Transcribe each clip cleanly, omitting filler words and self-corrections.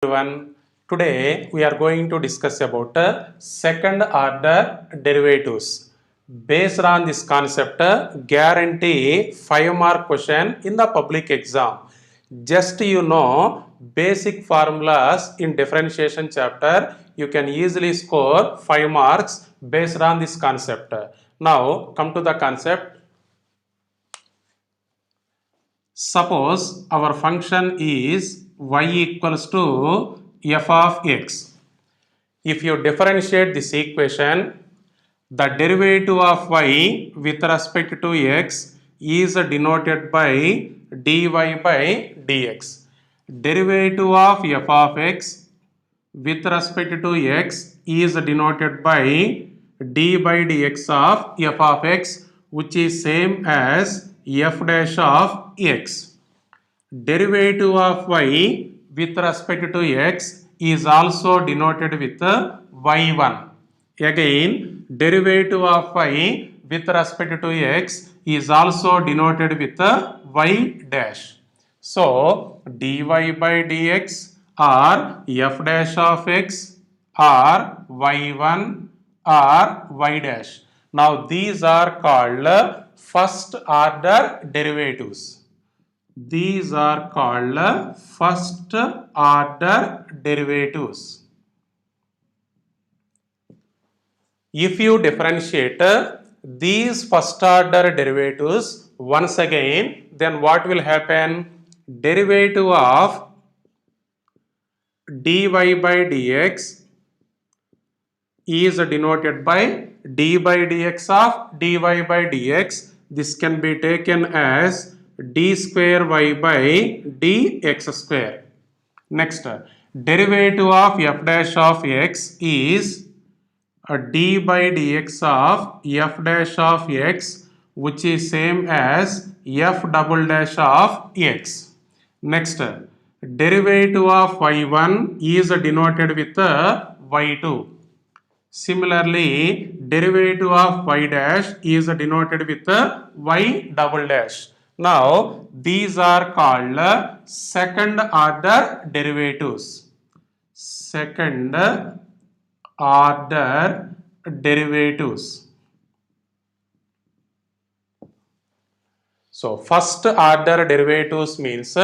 everyone. Today we are going to discuss about second order derivatives. Based on this concept, guarantee 5-mark question in the public exam. Just basic formulas in differentiation chapter, you can easily score 5 marks based on this concept. Now come to the concept. Suppose our function is y equals to f of x. If you differentiate this equation, the derivative of y with respect to x is denoted by dy by dx. Derivative of f of x with respect to x is denoted by d by dx of f of x, which is same as f dash of x. Derivative of y with respect to x is also denoted with y1. Again, derivative of y with respect to x is also denoted with y dash. So, dy by dx or f dash of x or y1 or y dash. Now, these are called first order derivatives. These are called first order derivatives. If you differentiate these first order derivatives once again, then what will happen? Derivative of dy by dx is denoted by d by dx of dy by dx. This can be taken as d square y by dx square. Next, derivative of f dash of x is d by dx of f dash of x, which is same as f double dash of x. Next, derivative of y1 is denoted with y2. Similarly, derivative of y dash is denoted with y double dash. Now, these are called second order derivatives. Second order derivatives. So, first order derivatives means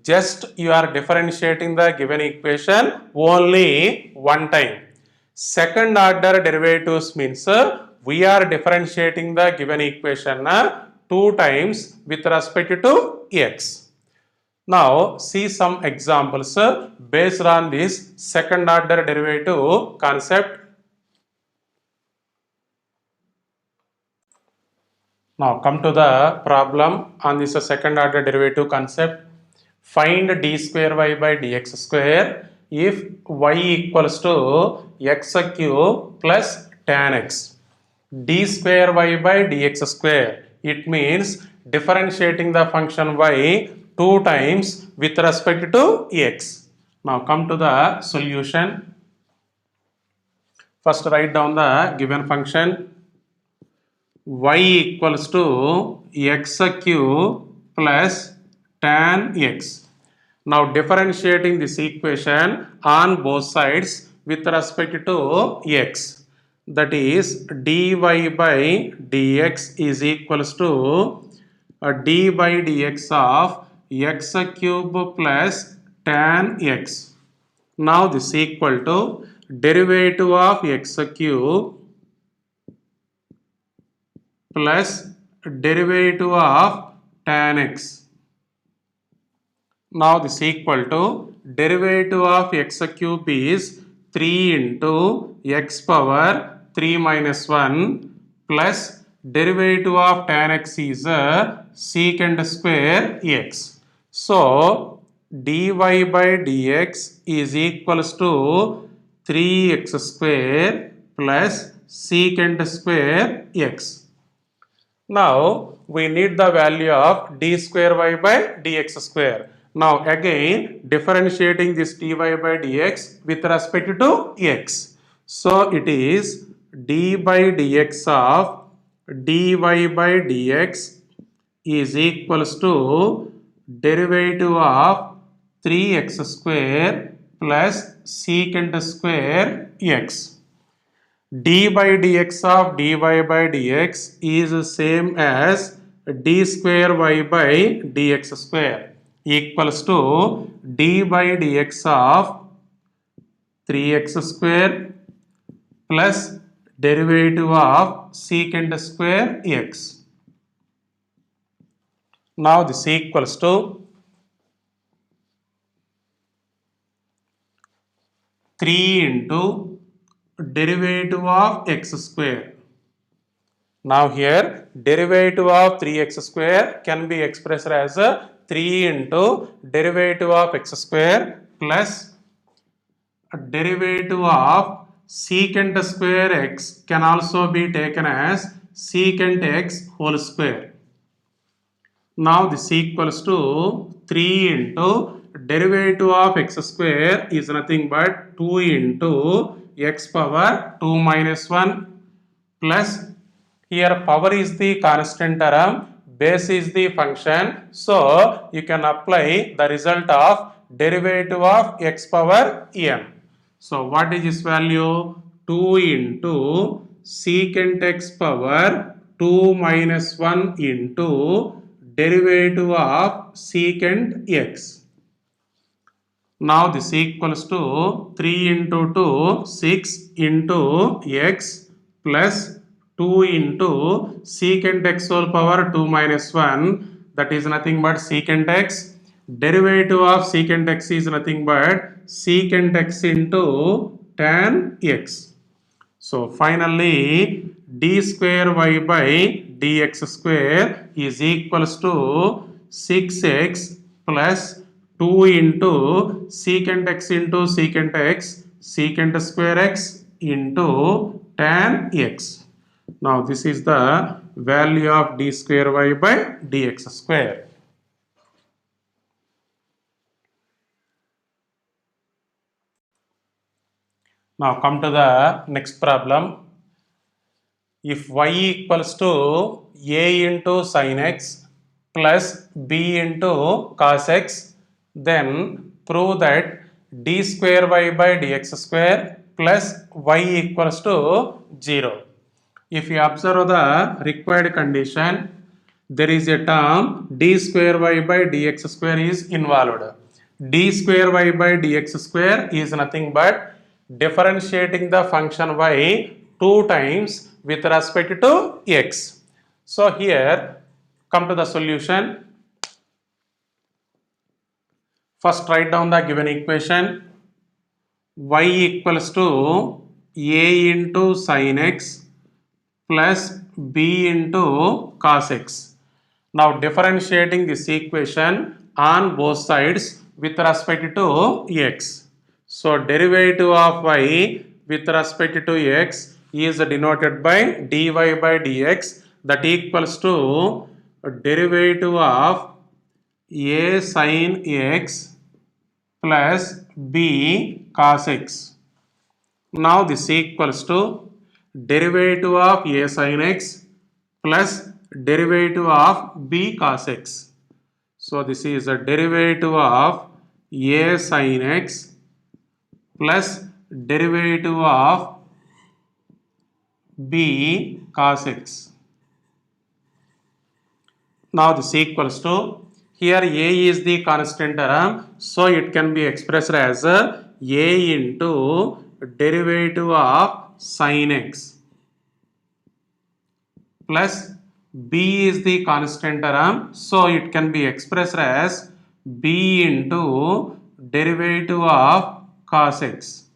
just you are differentiating the given equation only one time. Second order derivatives means we are differentiating the given equation two times with respect to x. Now see some examples based on this second order derivative concept. Now come to the problem on this second order derivative concept. Find d square y by dx square if y equals to x cube plus tan x. D square y by dx square. It means differentiating the function y two times with respect to x. Now come to the solution. First write down the given function. Y equals to x cube plus tan x. Now differentiating this equation on both sides with respect to x. That is dy by dx is equals to d by dx of x cube plus tan x. Now this is equal to derivative of x cube plus derivative of tan x. Now this is equal to derivative of x cube is 3 into x power 3 minus 1 plus derivative of tan x is secant square x. So dy by dx is equals to 3x square plus secant square x. Now we need the value of d square y by dx square. Now again differentiating this dy by dx with respect to x. So it is d by dx of dy by dx is equals to derivative of 3x square plus secant square x. d by dx of dy by dx is same as d square y by dx square equals to d by dx of 3x square plus derivative of secant square x. Now this equals to 3 into derivative of x square. Now here derivative of 3x square can be expressed as 3 into derivative of x square plus derivative of secant square x can also be taken as secant x whole square. Now this equals to 3 into derivative of x square is nothing but 2 into x power 2 minus 1 plus here power is the constant term, base is the function, so you can apply the result of derivative of x power n. So what is this value? 2 into secant x power 2 minus 1 into derivative of secant x. Now this equals to 3 into 2, 6 into x plus 2 into secant x whole power 2 minus 1, that is nothing but secant x. Derivative of secant x is nothing but secant x into tan x. So finally d square y by dx square is equals to 6x plus 2 into secant x into secant x secant square x into tan x. Now this is the value of d square y by dx square. Now come to the next problem. If y equals to a into sin x plus b into cos x, then prove that d square y by dx square plus y equals to 0. If you observe the required condition, there is a term d square y by dx square is involved. D square y by dx square is nothing but differentiating the function y 2 times with respect to x. So here come to the solution. First write down the given equation. Y equals to a into sin x plus b into cos x. Now differentiating this equation on both sides with respect to x. So derivative of y with respect to x is denoted by dy by dx, that equals to derivative of a sin x plus b cos x. Now this equals to derivative of a sin x plus derivative of b cos x. So this is a derivative of a sin x plus derivative of b cos x. Now this equals to, here a is the constant term, so it can be expressed as a into derivative of sin x plus b is the constant term, so it can be expressed as b into derivative of cos x.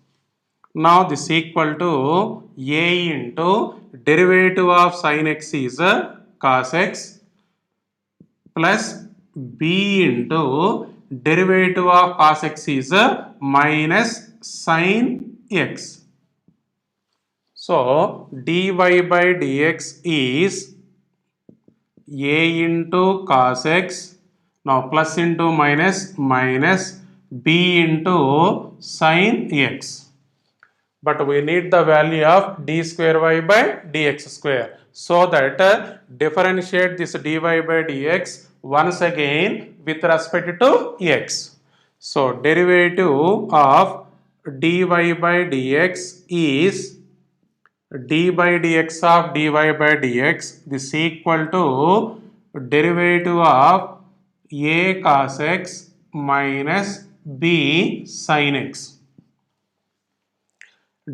Now this equal to a into derivative of sin x is cos x plus b into derivative of cos x is minus sin x. So dy by dx is a into cos x, now plus into minus minus b into sin x. But we need the value of d square y by dx square, so that differentiate this dy by dx once again with respect to x. So derivative of dy by dx is d by dx of dy by dx. This equal to derivative of a cos x minus b sin x.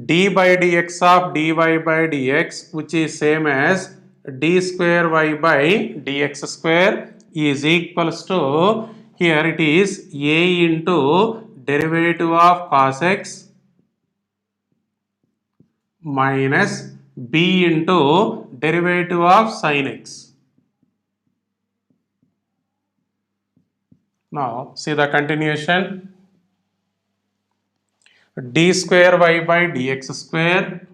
D by dx of dy by dx, which is same as d square y by dx square, is equals to, here it is a into derivative of cos x minus b into derivative of sin x. Now see the continuation. D square y by dx square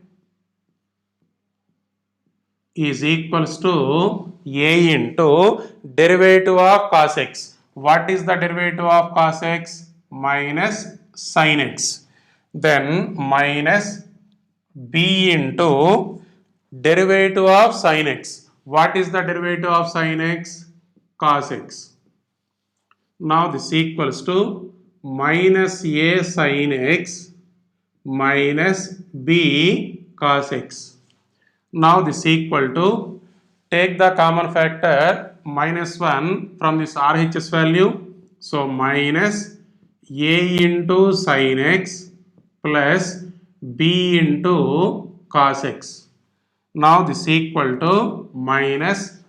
is equals to a into derivative of cos x. What is the derivative of cos x? Minus sin x. Then minus b into derivative of sin x. What is the derivative of sin x? Cos x. Now this equals to minus a sin x minus b cos x. Now this equal to, take the common factor minus 1 from this RHS value. So minus a into sin x plus b into cos x. Now this equal to minus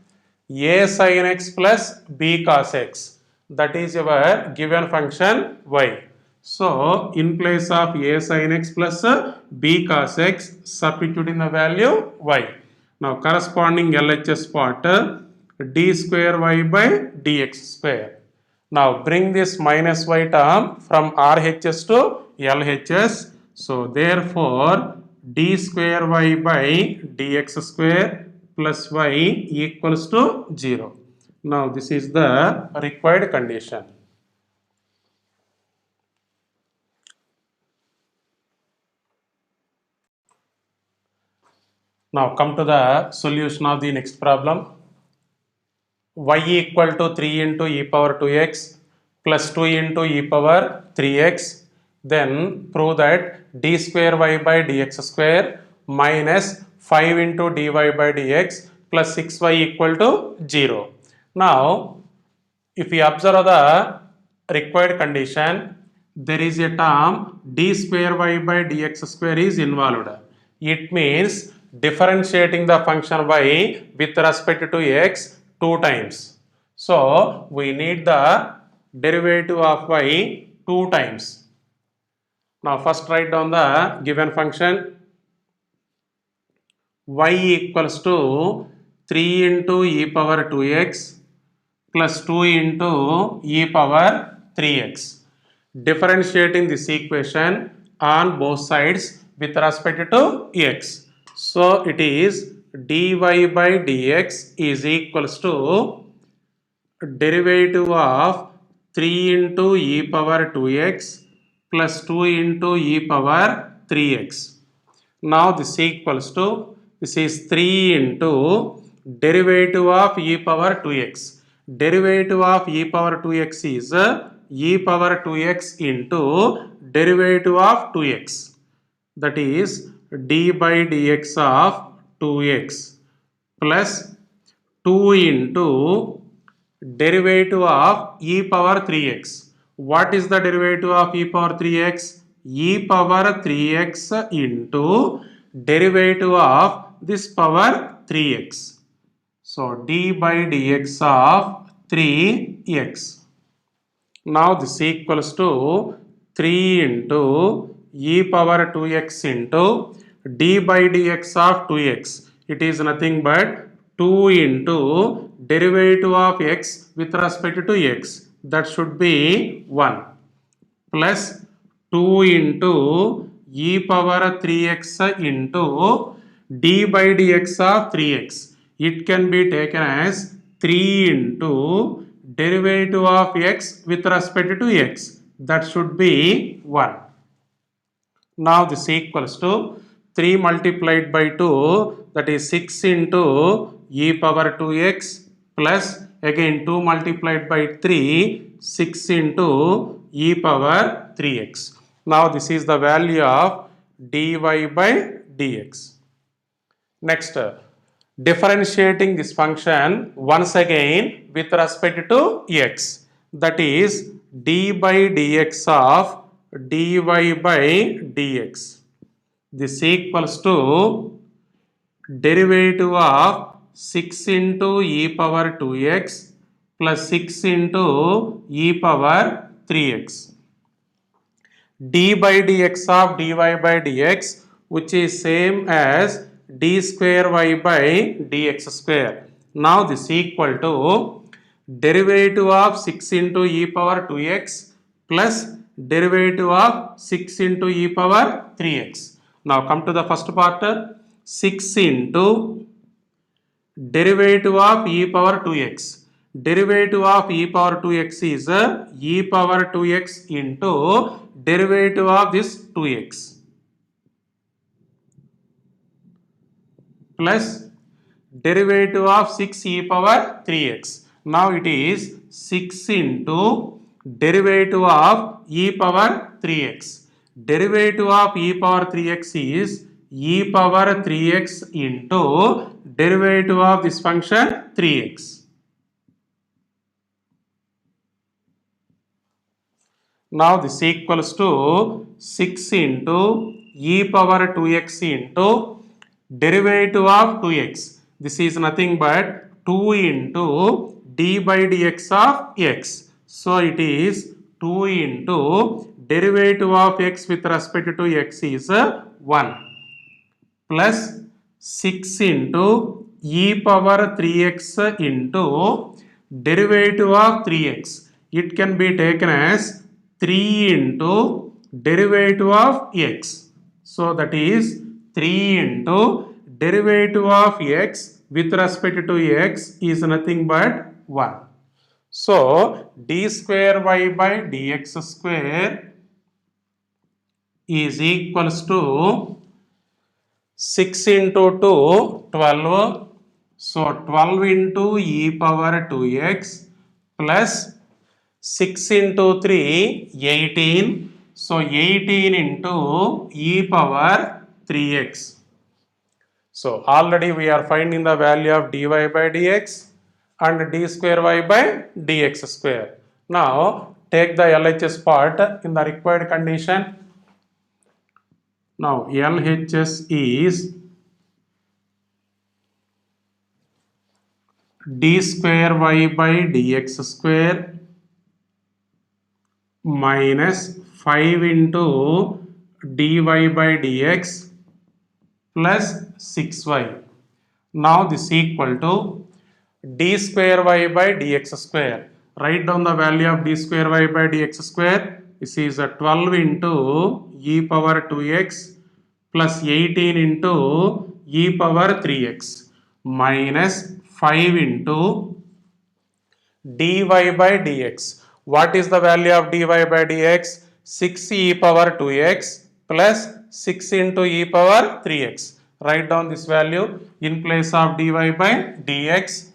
a sin x plus b cos x. That is your given function y. So in place of a sin x plus b cos x, substituting the value y. Now corresponding LHS part, d square y by dx square. Now bring this minus y term from RHS to LHS. So therefore d square y by dx square plus y equals to 0. Now this is the required condition. Now come to the solution of the next problem. Y equal to 3 into e power 2x plus 2 into e power 3x. Then prove that d square y by dx square minus 5 into dy by dx plus 6y equal to 0. Now if we observe the required condition, there is a term d square y by dx square is involved. It means differentiating the function y with respect to x 2 times. So we need the derivative of y 2 times. Now first write down the given function. Y equals to 3 into e power 2x plus 2 into e power 3x. Differentiating this equation on both sides with respect to x. So it is dy by dx is equals to derivative of 3 into e power 2x plus 2 into e power 3x. Now this equals to, this is 3 into derivative of e power 2x. Derivative of e power 2x is e power 2x into derivative of 2x. That is d by dx of 2x plus 2 into derivative of e power 3x. What is the derivative of e power 3x? E power 3x into derivative of this power 3x. So d by dx of 3x. Now this equals to 3 into e power 2x into d by dx of 2x. It is nothing but 2 into derivative of x with respect to x. That should be 1 plus 2 into e power 3x into d by dx of 3x. It can be taken as 3 into derivative of x with respect to x. That should be 1. Now this equals to 3 multiplied by 2, that is 6 into e power 2x plus again 2 multiplied by 3, 6 into e power 3x. Now this is the value of dy by dx. Next, differentiating this function once again with respect to x, that is d by dx of dy by dx. This equals to derivative of 6 into e power 2x plus 6 into e power 3x. D by dx of dy by dx, which is same as d square y by dx square. Now this equal to derivative of 6 into e power 2x plus derivative of 6 into e power 3x. Now come to the first part. 6 into derivative of e power 2x. Derivative of e power 2x is e power 2x into derivative of this 2x plus derivative of 6 e power 3x. Now it is 6 into derivative of e power 3x. Derivative of e power 3x is e power 3x into derivative of this function 3x. Now this equals to 6 into e power 2x into derivative of 2x. This is nothing but 2 into d by dx of x. So it is 2 into derivative of x with respect to x is 1 plus 6 into e power 3x into derivative of 3x. It can be taken as 3 into derivative of x. So that is 3 into derivative of x with respect to x is nothing but 1. So d square y by dx square is equals to 6 into 2, 12. So 12 into e power 2x plus 6 into 3, 18. So 18 into e power 3x. So already we are finding the value of dy by dx and d square y by dx square. Now take the LHS part in the required condition. Now LHS is d square y by dx square minus 5 into dy by dx plus 6y. Now this equal to d square y by dx square. Write down the value of d square y by dx square. This is a 12 into e power 2x plus 18 into e power 3x minus 5 into dy by dx. What is the value of dy by dx? 6 e power 2x plus 6 into e power 3x. Write down this value in place of dy by dx,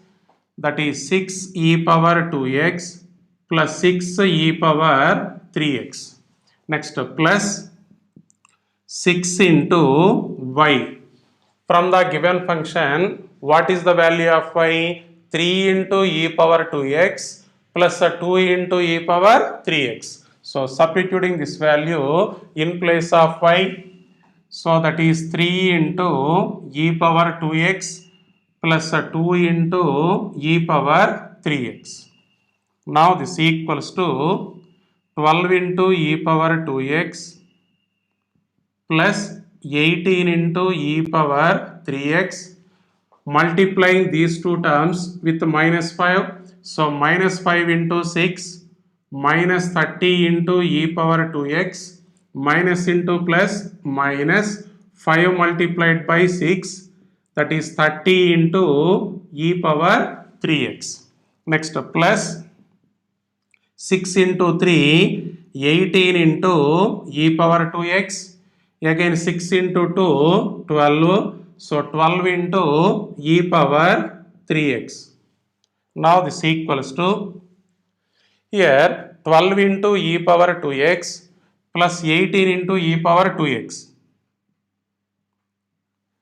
that is 6 e power 2x plus 6 e power 3x. Next plus 6 into y. From the given function, what is the value of y? 3 into e power 2x plus 2 into e power 3x. So substituting this value in place of y, so that is 3 into e power 2x plus 2 into e power 3x. Now this equals to 12 into e power 2x plus 18 into e power 3x, multiplying these two terms with minus 5. So minus 5 into 6 minus 30 into e power 2x minus into plus minus 5 multiplied by 6, that is 30 into e power 3x. Next plus 6 into 3, 18 into e power 2x. Again 6 into 2, 12. So 12 into e power 3x. Now this equals to, here 12 into e power 2x plus 18 into e power 2x.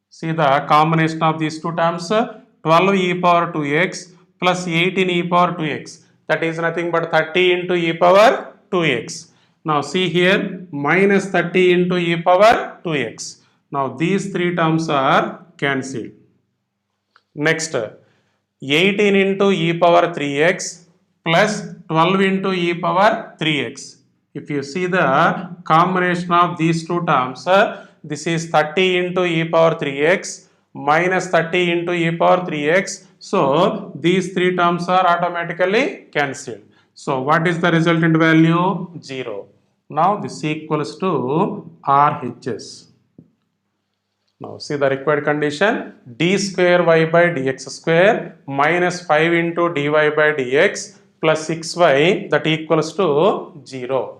See the combination of these two terms, 12 e power 2x plus 18 e power 2x. That is nothing but 30 into e power 2x. Now see here, minus 30 into e power 2x. Now these three terms are cancelled. Next, 18 into e power 3x plus 12 into e power 3x. If you see the combination of these two terms, this is 30 into e power 3x minus 30 into e power 3x. So these three terms are automatically cancelled. So what is the resultant value? 0. Now this equals to RHS. Now see the required condition, d square y by dx square minus 5 into dy by dx plus 6y that equals to 0.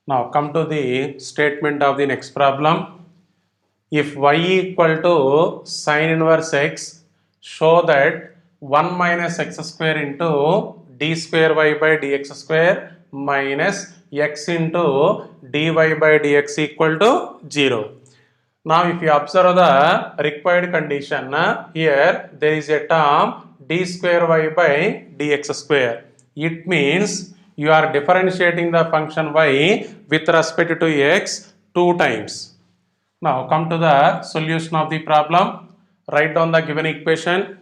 Now come to the statement of the next problem. If y equal to sin inverse x, show that 1 minus x square into d square y by dx square minus x into dy by dx equal to 0. Now if you observe the required condition, here there is a term d square y by dx square. It means you are differentiating the function y with respect to x 2 times. Now come to the solution of the problem. Write down the given equation.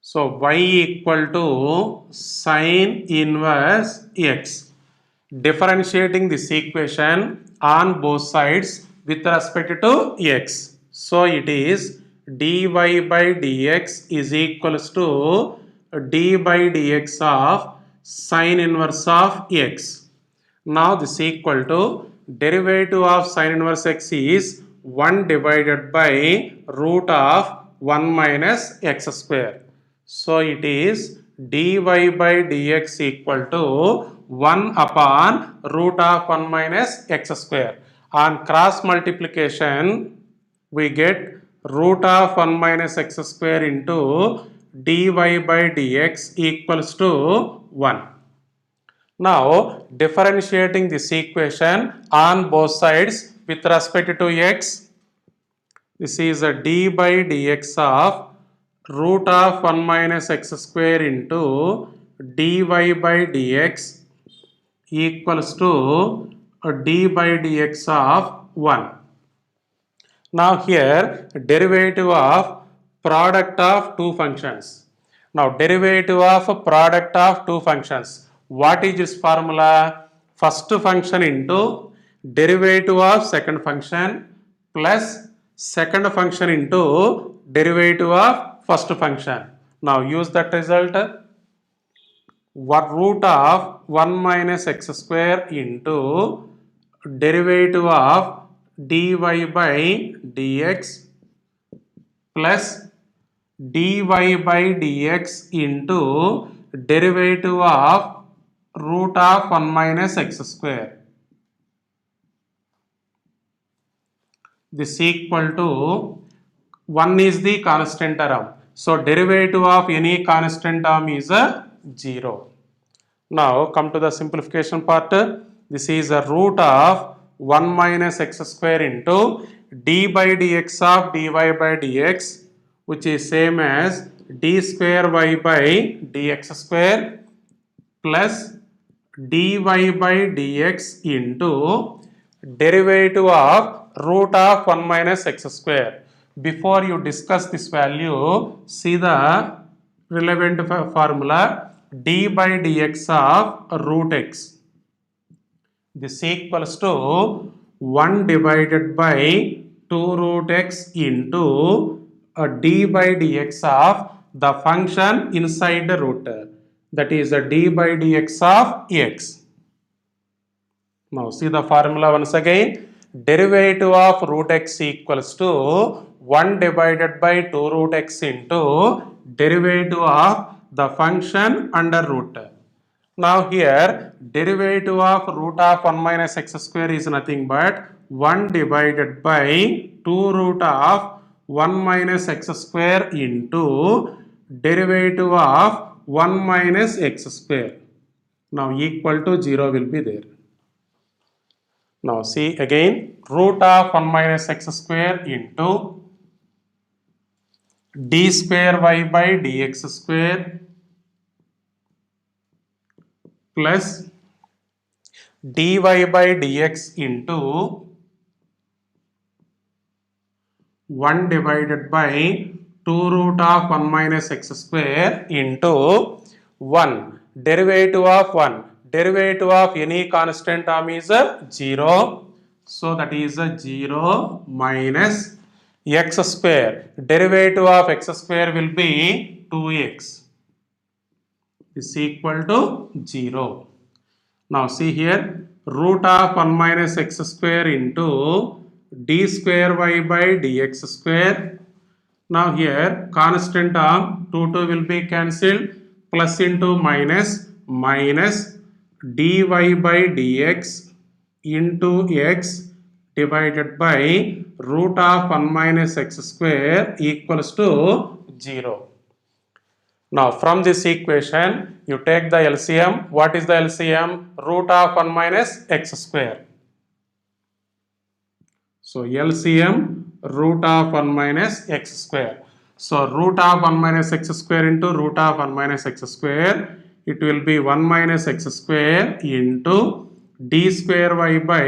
So y equal to sin inverse x. Differentiating this equation on both sides with respect to x. So it is dy by dx is equals to d by dx of sin inverse of x. Now this equal to derivative of sin inverse x is 1 divided by root of 1 minus x square. So it is dy by dx equal to 1 upon root of 1 minus x square. On cross multiplication, we get root of 1 minus x square into dy by dx equals to 1. Now differentiating this equation on both sides with respect to x, this is a d by dx of root of 1 minus x square into dy by dx equals to d by dx of 1. Now here derivative of product of two functions. Now derivative of product of two functions. What is this formula? First function into derivative of second function plus second function into derivative of first function. Now use that result. What root of 1 minus x square into derivative of dy by dx plus dy by dx into derivative of root of 1 minus x square. This equal to 1 is the constant term. So derivative of any constant term is a 0. Now come to the simplification part. This is a root of 1 minus x square into d by dx of dy by dx, which is same as d square y by dx square plus dy by dx into derivative of root of 1 minus x square. Before you discuss this value, see the relevant formula d by dx of root x. This equals to 1 divided by 2 root x into d by dx of the function inside the root. That is a d by dx of x. Now see the formula once again. Derivative of root x equals to 1 divided by 2 root x into derivative of the function under root. Now here derivative of root of 1 minus x square is nothing but 1 divided by 2 root of 1 minus x square into derivative of 1 minus x square. Now equal to 0 will be there. Now see again, root of 1 minus x square into d square y by dx square plus dy by dx into 1 divided by 2 root of 1 minus x square into 1 derivative of 1. Derivative of any constant term is 0. So that is 0 minus x square. Derivative of x square will be 2x. Is equal to 0. Now see here, root of 1 minus x square into d square y by dx square. Now here constant term 2 will be cancelled, plus into minus minus dy by dx into x divided by root of 1 minus x square equals to 0. Now from this equation you take the LCM. What is the LCM? Root of 1 minus x square. So LCM root of 1 minus x square. So root of 1 minus x square into root of 1 minus x square, it will be 1 minus x square into d square y by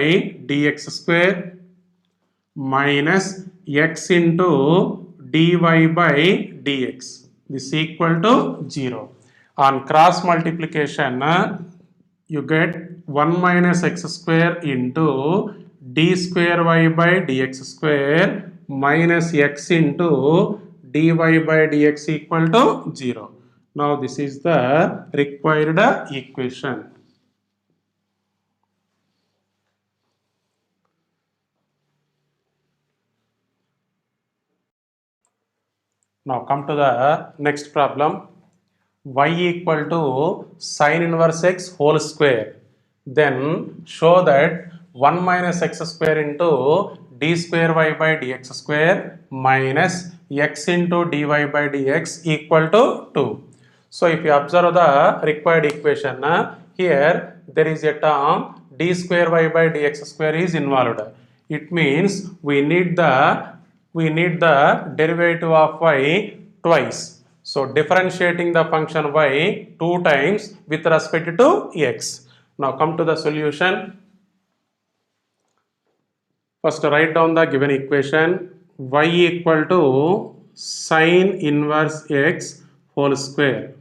dx square minus x into dy by dx. This is equal to 0. On cross multiplication, you get 1 minus x square into d square y by dx square minus x into dy by dx equal to 0. Now this is the required equation. Now come to the next problem. Y equal to sin inverse x whole square. Then show that 1 minus x square into d square y by dx square minus x into dy by dx equal to 2. So if you observe the required equation, here there is a term d square y by dx square is involved. It means we need the derivative of y twice. So differentiating the function y 2 times with respect to x. Now come to the solution. First write down the given equation. Y equal to sin inverse x whole square.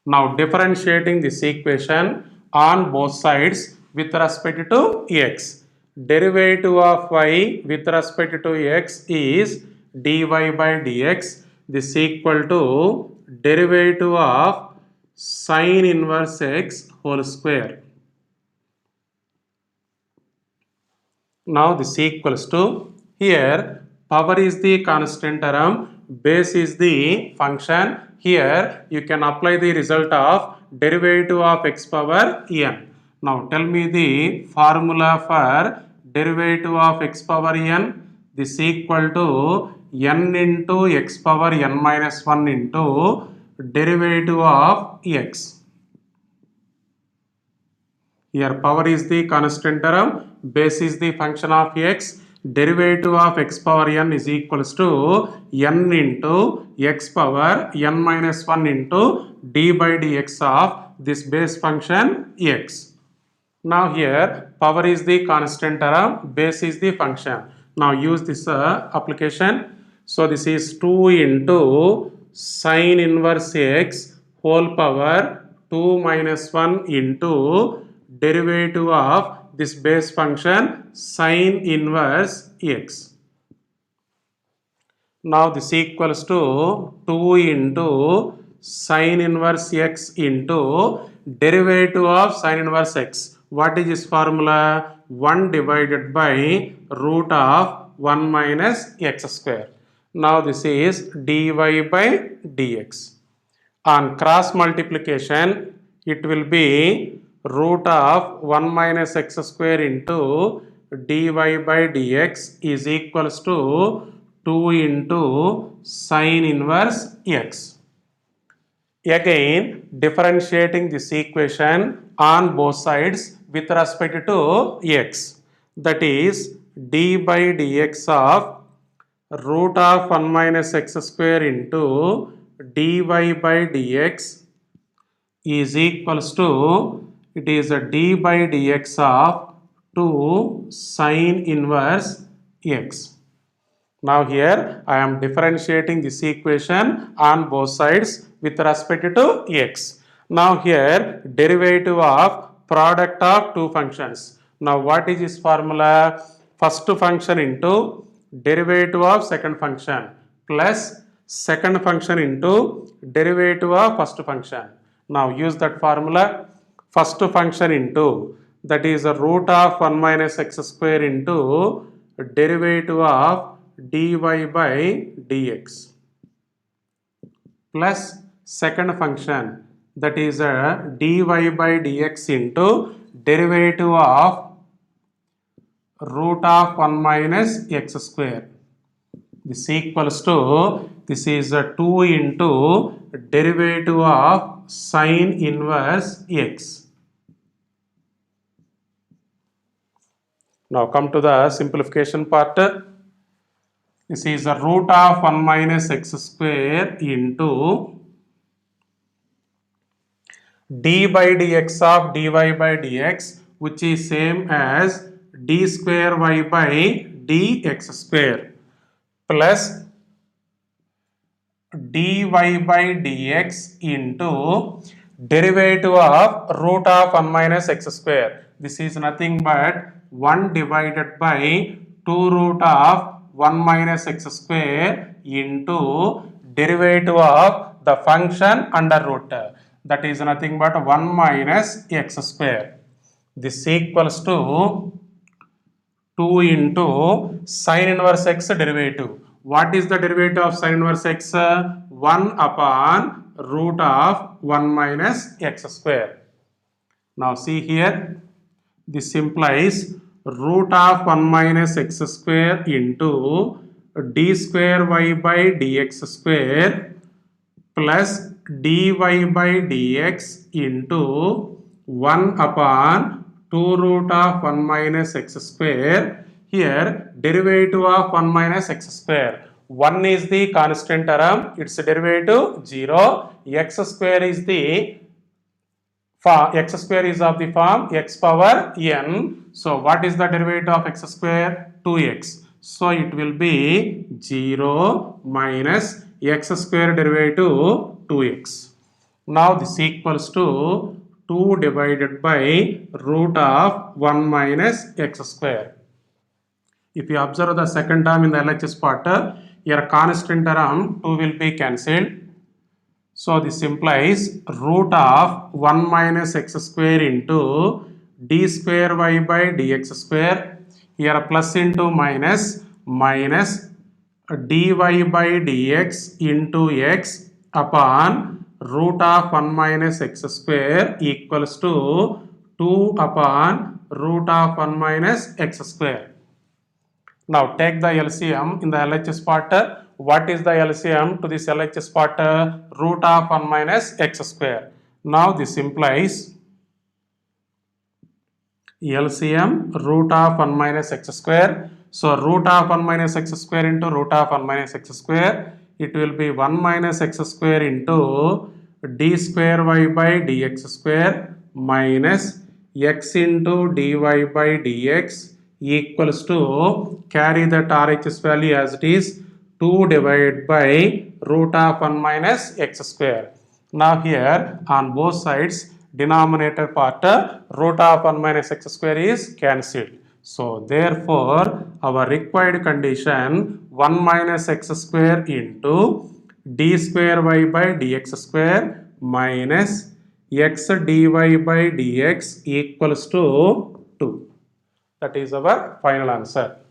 Now differentiating this equation on both sides with respect to x. Derivative of y with respect to x is dy by dx. This equal to derivative of sin inverse x whole square. Now this equals to, here power is the constant term, base is the function. Here you can apply the result of derivative of x power n. Now tell me the formula for derivative of x power n. This equal to n into x power n minus 1 into derivative of x. Here power is the constant term, base is the function of x. Derivative of x power n is equals to n into x power n minus 1 into d by dx of this base function x. Now here power is the constant term, base is the function. Now use this application. So this is 2 into sin inverse x whole power 2 minus 1 into derivative of this base function sin inverse x. Now this equals to 2 into sin inverse x into derivative of sin inverse x. What is this formula? 1 divided by root of 1 minus x square. Now this is dy by dx. On cross multiplication, it will be root of 1 minus x square into dy by dx is equals to 2 into sine inverse x. Again, differentiating this equation on both sides with respect to x. That is d by dx of root of 1 minus x square into dy by dx is equals to, it is a d by dx of 2 sine inverse x. Now here I am differentiating this equation on both sides with respect to x. Now here derivative of product of two functions. Now what is this formula? First function into derivative of second function plus second function into derivative of first function. Now use that formula. First function into, that is a root of 1 minus x square into derivative of dy by dx plus second function, that is a dy by dx into derivative of root of 1 minus x square. This equals to, this is a 2 into derivative of sine inverse x. Now come to the simplification part. This is a root of 1 minus x square into d by dx of dy by dx, which is same as d square y by dx square plus dy by dx into derivative of root of 1 minus x square. This is nothing but 1 divided by 2 root of 1 minus x square into derivative of the function under root. That is nothing but 1 minus x square. This equals to 2 into sine inverse x derivative. What is the derivative of sine inverse x? 1 upon root of 1 minus x square. Now see here, this implies root of 1 minus x square into d square y by dx square plus dy by dx into 1 upon 2 root of 1 minus x square. Here derivative of 1 minus x square. 1 is the constant term, its derivative 0. X square is the x square is of the form x power n. So what is the derivative of x square? 2x. So it will be 0 minus x square derivative 2x. Now this equals to 2 divided by root of 1 minus x square. If you observe the second term in the LHS part, here constant term 2 will be cancelled. So this implies root of 1 minus x square into d square y by dx square. Here plus into minus dy by dx into x upon root of 1 minus x square equals to 2 upon root of 1 minus x square. Now take the LCM in the LHS part. What is the LCM to this LHS part? Root of 1 minus x square. Now this implies LCM root of 1 minus x square. So root of 1 minus x square into root of 1 minus x square. It will be 1 minus x square into d square y by dx square minus x into dy by dx equals to, carry that RHS value as it is, 2 divided by root of 1 minus x square. Now here on both sides denominator part root of 1 minus x square is cancelled. So therefore our required condition 1 minus x square into d square y by dx square minus x dy by dx equals to 2. That is our final answer.